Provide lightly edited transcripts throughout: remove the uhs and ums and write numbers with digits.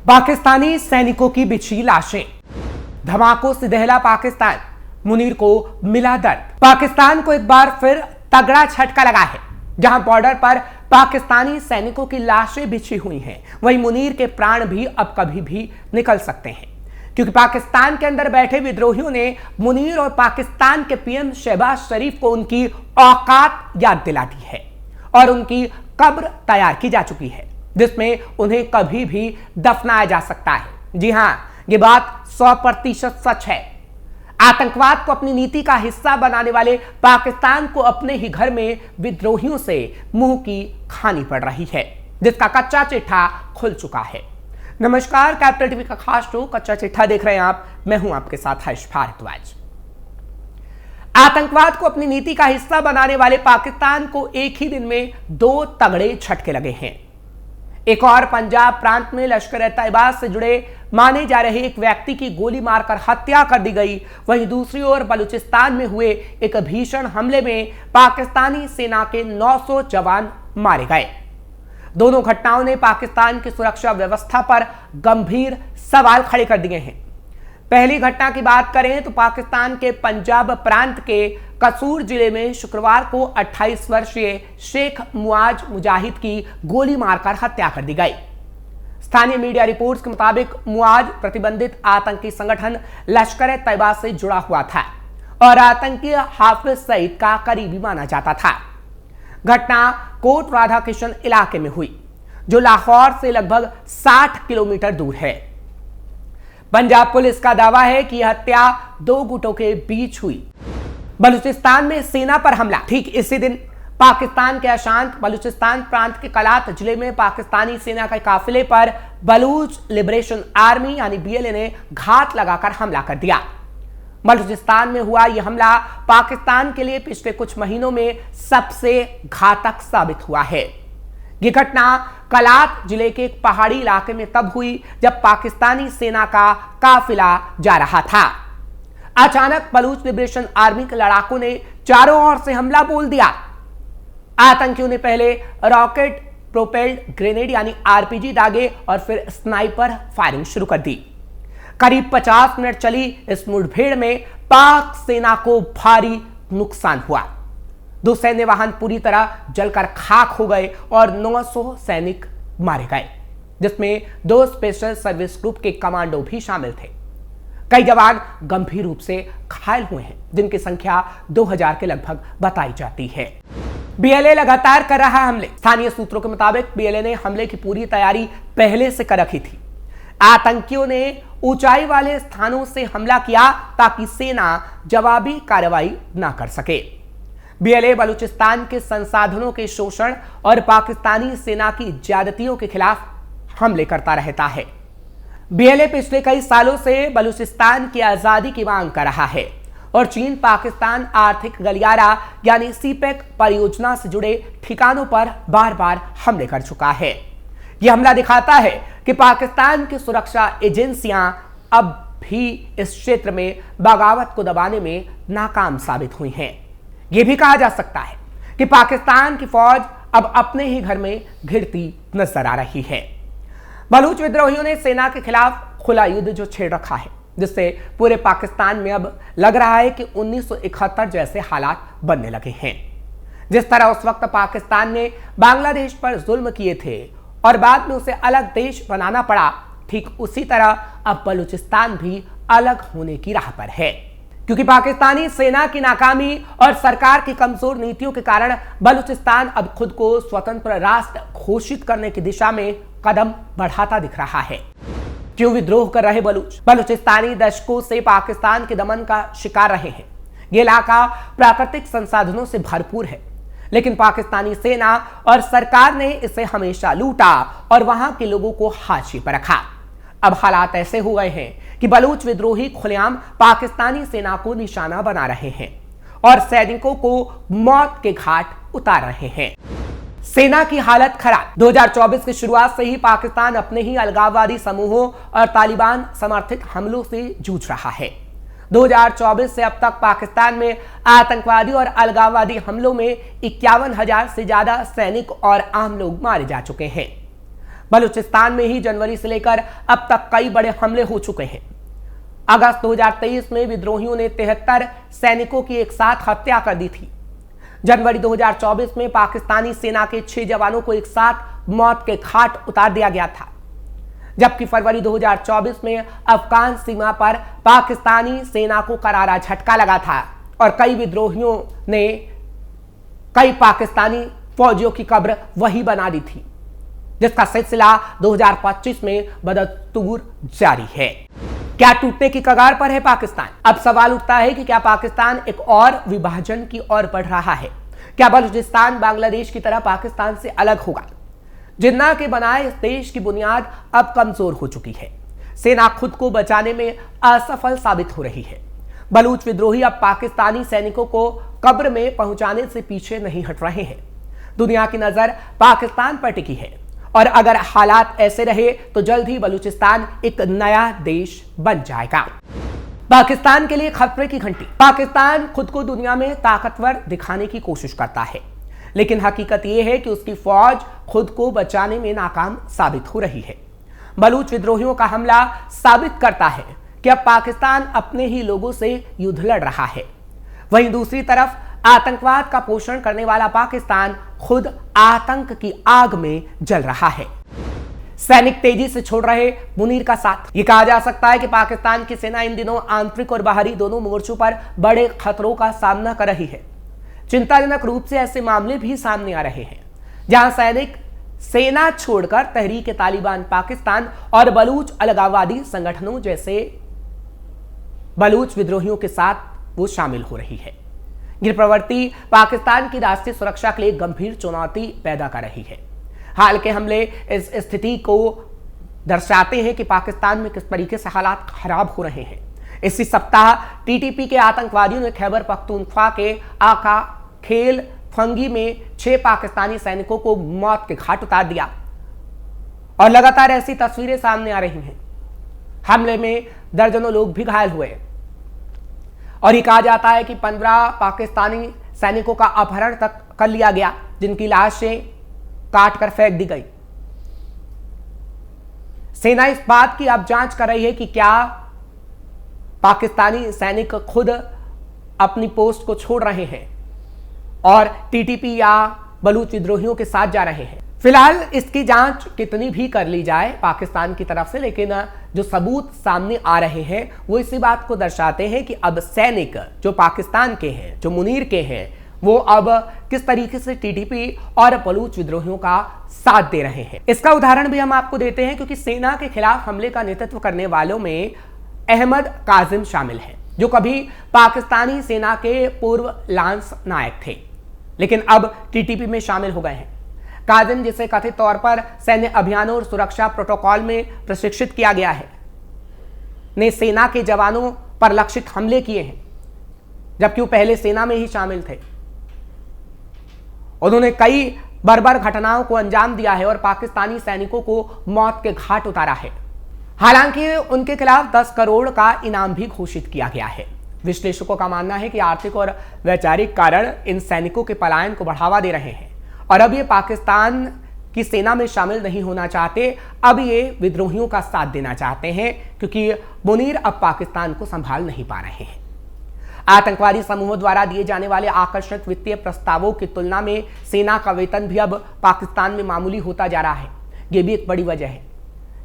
पाकिस्तानी सैनिकों की बिछी लाशें, धमाकों से दहला पाकिस्तान, मुनीर को मिला दर्द। पाकिस्तान को एक बार फिर तगड़ा झटका लगा है। जहां बॉर्डर पर पाकिस्तानी सैनिकों की लाशें बिछी हुई हैं, वहीं मुनीर के प्राण भी अब कभी भी निकल सकते हैं, क्योंकि पाकिस्तान के अंदर बैठे विद्रोहियों ने मुनीर और पाकिस्तान के पीएम शहबाज शरीफ को उनकी औकात याद दिला दी है और उनकी कब्र तैयार की जा चुकी है, जिसमें उन्हें कभी भी दफनाया जा सकता है। जी हां, ये बात 100% सच है। आतंकवाद को अपनी नीति का हिस्सा बनाने वाले पाकिस्तान को अपने ही घर में विद्रोहियों से मुंह की खानी पड़ रही है, जिसका कच्चा चिट्ठा खुल चुका है। नमस्कार, कैपिटल टीवी का खास शो कच्चा चिट्ठा देख रहे हैं आप। मैं हूं आपके साथ हर्ष भारद्वाज। आतंकवाद को अपनी नीति का हिस्सा बनाने वाले पाकिस्तान को एक ही दिन में 2 तगड़े झटके लगे हैं। एक और पंजाब प्रांत में लश्कर-ए-तैयबा से जुड़े माने जा रहे एक व्यक्ति की गोली मारकर हत्या कर दी गई। वहीं दूसरी ओर बलूचिस्तान में हुए एक भीषण हमले में पाकिस्तानी सेना के 900 जवान मारे गए। दोनों घटनाओं ने पाकिस्तान की सुरक्षा व्यवस्था पर गंभीर सवाल खड़े कर दिए हैं। पहली घटना की बात करें तो पाकिस्तान के पंजाब प्रांत के कसूर जिले में शुक्रवार को 28 वर्षीय शेख मुआज मुजाहिद की गोली मारकर हत्या कर दी गई। स्थानीय मीडिया रिपोर्ट्स के मुताबिक मुआज प्रतिबंधित आतंकी संगठन लश्कर-ए-तैयबा से जुड़ा हुआ था और आतंकी हाफिज सईद का करीबी माना जाता था। घटना कोट राधाकृष्ण इलाके में हुई, जो लाहौर से लगभग 60 किलोमीटर दूर है। पंजाब पुलिस का दावा है कि यह हत्या 2 गुटों के बीच हुई। बलूचिस्तान में सेना पर हमला। ठीक इसी दिन पाकिस्तान के अशांत बलूचिस्तान प्रांत के कलात जिले में पाकिस्तानी सेना के काफिले पर बलूच लिबरेशन आर्मी यानी BLA ने घात लगाकर हमला कर दिया। बलूचिस्तान में हुआ यह हमला पाकिस्तान के लिए पिछले कुछ महीनों में सबसे घातक साबित हुआ है। यह घटना कलात जिले के एक पहाड़ी इलाके में तब हुई जब पाकिस्तानी सेना का काफिला जा रहा था। अचानक बलूच लिबरेशन आर्मी के लड़ाकों ने चारों ओर से हमला बोल दिया। आतंकियों ने पहले रॉकेट प्रोपेल्ड ग्रेनेड यानी RPG दागे और फिर स्नाइपर फायरिंग शुरू कर दी। करीब 50 मिनट चली इस मुठभेड़ में पाक सेना को भारी नुकसान हुआ। 2 सैन्य वाहन पूरी तरह जलकर खाक हो गए और 900 सैनिक मारे गए, जिसमें 2 स्पेशल सर्विस ग्रुप के कमांडो भी शामिल थे। कई जवान गंभीर रूप से घायल हुए हैं, जिनकी संख्या 2000 के लगभग बताई जाती है। BLA लगातार कर रहा हमले। स्थानीय सूत्रों के मुताबिक BLA ने हमले की पूरी तैयारी पहले से कर रखी थी। आतंकियों ने ऊंचाई वाले स्थानों से हमला किया ताकि सेना जवाबी कार्रवाई न कर सके। BLA बलूचिस्तान के संसाधनों के शोषण और पाकिस्तानी सेना की ज्यादतियों के खिलाफ हमले करता रहता है। BLA पिछले कई सालों से बलूचिस्तान की आजादी की मांग कर रहा है और चीन पाकिस्तान आर्थिक गलियारा यानी CPEC परियोजना से जुड़े ठिकानों पर बार बार हमले कर चुका है। यह हमला दिखाता है कि पाकिस्तान की सुरक्षा एजेंसियां अब भी इस क्षेत्र में बगावत को दबाने में नाकाम साबित हुई हैं। यह भी कहा जा सकता है कि पाकिस्तान की फौज अब अपने ही घर में घिरती नजर आ रही है। बलूच विद्रोहियों ने सेना के खिलाफ खुला युद्ध जो छेड़ रखा है, जिससे पूरे पाकिस्तान में अब लग रहा है कि 1971 जैसे हालात बनने लगे हैं। जिस तरह उस वक्त पाकिस्तान ने बांग्लादेश पर जुल्म किए थे और बाद में उसे अलग देश बनाना पड़ा, ठीक उसी तरह अब बलूचिस्तान भी अलग होने की राह पर है, क्योंकि पाकिस्तानी सेना की नाकामी और सरकार की कमजोर नीतियों के कारण बलूचिस्तान अब खुद को स्वतंत्र राष्ट्र घोषित करने की दिशा में कदम बढ़ाता दिख रहा है। क्यों विद्रोह कर रहे बलूचिस्तानी दशकों से पाकिस्तान के दमन का शिकार रहे हैं। यह इलाका प्राकृतिक संसाधनों से भरपूर है, लेकिन पाकिस्तानी सेना और सरकार ने इसे हमेशा लूटा और वहां के लोगों को हाशिए पर रखा। अब हालात ऐसे हो गए हैं कि बलूच विद्रोही खुलेआम पाकिस्तानी सेना को निशाना बना रहे हैं और सैनिकों को मौत के घाट उतार रहे हैं। सेना की हालत खराब। 2024 की शुरुआत से ही पाकिस्तान अपने ही अलगाववादी समूहों और तालिबान समर्थित हमलों से जूझ रहा है। 2024 से अब तक पाकिस्तान में आतंकवादी और अलगाववादी हमलों में 51,000 से ज्यादा सैनिक और आम लोग मारे जा चुके हैं। बलूचिस्तान में ही जनवरी से लेकर अब तक कई बड़े हमले हो चुके हैं। अगस्त 2023 में विद्रोहियों ने 73 सैनिकों की एक साथ हत्या कर दी थी। जनवरी 2024 में पाकिस्तानी सेना के 6 जवानों को एक साथ मौत के घाट उतार दिया गया था, जबकि फरवरी 2024 में अफगान सीमा पर पाकिस्तानी सेना को करारा झटका लगा था और कई विद्रोहियों ने कई पाकिस्तानी फौजियों की कब्र वही बना दी थी, जिसका सिलसिला 2025 में बदस्तूर जारी है। क्या टूटने की कगार पर है पाकिस्तान? अब सवाल उठता है कि क्या पाकिस्तान एक और विभाजन की ओर बढ़ रहा है? क्या बलूचिस्तान बांग्लादेश की तरह पाकिस्तान से अलग होगा? जिन्ना के बनाए इस देश की बुनियाद अब कमजोर हो चुकी है। सेना खुद को बचाने में असफल साबित हो रही है। बलूच विद्रोही अब पाकिस्तानी सैनिकों को कब्र में पहुंचाने से पीछे नहीं हट रहे हैं। दुनिया की नजर पाकिस्तान पर टिकी है और अगर हालात ऐसे रहे तो जल्द ही बलूचिस्तान एक नया देश बन जाएगा। पाकिस्तान के लिए खतरे की घंटी। पाकिस्तान खुद को दुनिया में ताकतवर दिखाने की कोशिश करता है, लेकिन हकीकत यह है कि उसकी फौज खुद को बचाने में नाकाम साबित हो रही है। बलूच विद्रोहियों का हमला साबित करता है कि अब पाकिस्तान अपने ही लोगों से युद्ध लड़ रहा है। वहीं दूसरी तरफ आतंकवाद का पोषण करने वाला पाकिस्तान खुद आतंक की आग में जल रहा है। सैनिक तेजी से छोड़ रहे मुनीर का साथ। यह कहा जा सकता है कि पाकिस्तान की सेना इन दिनों आंतरिक और बाहरी दोनों मोर्चों पर बड़े खतरों का सामना कर रही है। चिंताजनक रूप से ऐसे मामले भी सामने आ रहे हैं जहां सैनिक सेना छोड़कर तहरीक तालिबान पाकिस्तान और बलूच अलगाववादी संगठनों जैसे बलूच विद्रोहियों के साथ वो शामिल हो रही है। यह प्रवृत्ति पाकिस्तान की राष्ट्रीय सुरक्षा के लिए गंभीर चुनौती पैदा कर रही है। हाल के हमले इस स्थिति को दर्शाते हैं कि पाकिस्तान में किस तरीके से हालात खराब हो रहे हैं। इसी सप्ताह टीटीपी के आतंकवादियों ने खैबर पख्तूनख्वा के आका खेल फंगी में 6 पाकिस्तानी सैनिकों को मौत के घाट उतार दिया और लगातार ऐसी तस्वीरें सामने आ रही हैं। हमले में दर्जनों लोग भी घायल हुए और ये कहा जाता है कि 15 पाकिस्तानी सैनिकों का अपहरण तक कर लिया गया, जिनकी लाशें काट कर फेंक दी गई। सेना इस बात की अब जांच कर रही है कि क्या पाकिस्तानी सैनिक खुद अपनी पोस्ट को छोड़ रहे हैं और टीटीपी या बलूच विद्रोहियों के साथ जा रहे हैं। फिलहाल इसकी जांच कितनी भी कर ली जाए पाकिस्तान की तरफ से, लेकिन जो सबूत सामने आ रहे हैं वो इसी बात को दर्शाते हैं कि अब सैनिक जो पाकिस्तान के हैं, जो मुनीर के हैं, वो अब किस तरीके से टीटीपी और बलूच विद्रोहियों का साथ दे रहे हैं। इसका उदाहरण भी हम आपको देते हैं, क्योंकि सेना के खिलाफ हमले का नेतृत्व करने वालों में अहमद काजिम शामिल है, जो कभी पाकिस्तानी सेना के पूर्व लांस नायक थे, लेकिन अब टीटीपी में शामिल हो गए हैं। काजिम, जिसे कथित तौर पर सैन्य अभियानों और सुरक्षा प्रोटोकॉल में प्रशिक्षित किया गया है, ने सेना के जवानों पर लक्षित हमले किए हैं, जबकि वो पहले सेना में ही शामिल थे। उन्होंने कई बर्बर घटनाओं को अंजाम दिया है और पाकिस्तानी सैनिकों को मौत के घाट उतारा है। हालांकि उनके खिलाफ 10 करोड़ का इनाम भी घोषित किया गया है। विश्लेषकों का मानना है कि आर्थिक और वैचारिक कारण इन सैनिकों के पलायन को बढ़ावा दे रहे हैं और अब ये पाकिस्तान की सेना में शामिल नहीं होना चाहते। अब ये विद्रोहियों का साथ देना चाहते हैं, क्योंकि मुनीर अब पाकिस्तान को संभाल नहीं पा रहे हैं। आतंकवादी समूहों द्वारा दिए जाने वाले आकर्षक वित्तीय प्रस्तावों की तुलना में सेना का वेतन भी अब पाकिस्तान में मामूली होता जा रहा है। यह भी एक बड़ी वजह है।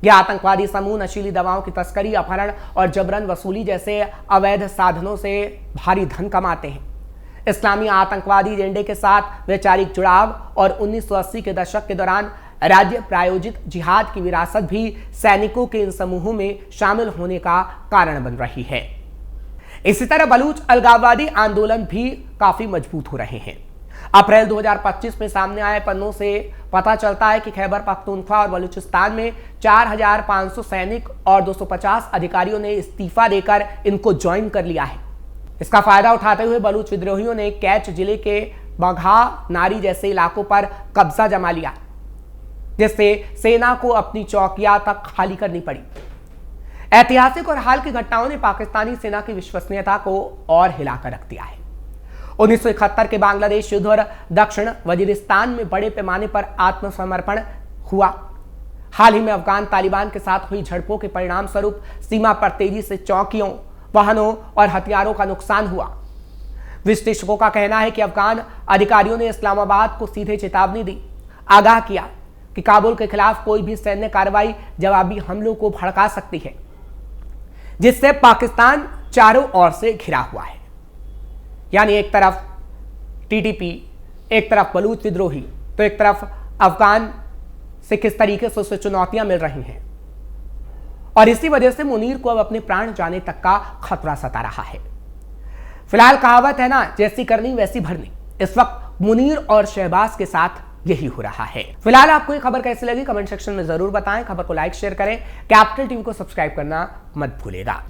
यह आतंकवादी समूह नशीली दवाओं की तस्करी, अपहरण और जबरन वसूली जैसे अवैध साधनों से भारी धन कमाते हैं। इस्लामी आतंकवादी एजेंडे के साथ वैचारिक जुड़ाव और 1980 के दशक के दौरान राज्य प्रायोजित जिहाद की विरासत भी सैनिकों के इन समूहों में शामिल होने का कारण बन रही है। इसी तरह बलूच अलगाववादी आंदोलन भी काफी मजबूत हो रहे हैं। अप्रैल 2025 में सामने आए पन्नों से पता चलता है कि खैबर पख्तूनख्वा और बलूचिस्तान में 4500 सैनिक और 250 अधिकारियों ने इस्तीफा देकर इनको ज्वाइन कर लिया है। इसका फायदा उठाते हुए बलूच विद्रोहियों ने कैच जिले के बघा नारी जैसे इलाकों पर कब्जा जमा लिया, जिससे सेना को अपनी चौकियां तक खाली करनी पड़ी। ऐतिहासिक और हाल की घटनाओं ने पाकिस्तानी सेना की विश्वसनीयता को और हिलाकर रख दिया है। 1971 के बांग्लादेश युद्ध और दक्षिण वजीरिस्तान में बड़े पैमाने पर आत्मसमर्पण हुआ। हाल ही में अफगान तालिबान के साथ हुई झड़पों के परिणाम स्वरूप सीमा पर तेजी से चौकियों, वाहनों और हथियारों का नुकसान हुआ। विश्लेषकों का कहना है कि अफगान अधिकारियों ने इस्लामाबाद को सीधे चेतावनी दी, आगाह किया कि काबुल के खिलाफ कोई भी सैन्य कार्रवाई जवाबी हमलों को भड़का सकती है, जिससे पाकिस्तान चारों ओर से घिरा हुआ है। यानी एक तरफ टीटीपी, एक तरफ बलूच विद्रोही, तो एक तरफ अफगान से किस तरीके से उसे चुनौतियां मिल रही हैं, और इसी वजह से मुनीर को अब अपने प्राण जाने तक का खतरा सता रहा है। फिलहाल कहावत है ना, जैसी करनी वैसी भरनी। इस वक्त मुनीर और शहबाज के साथ यही हो रहा है। फिलहाल आपको ये खबर कैसी लगी कमेंट सेक्शन में जरूर बताएं। खबर को लाइक शेयर करें, कैपिटल टीवी को सब्सक्राइब करना मत भूलिएगा।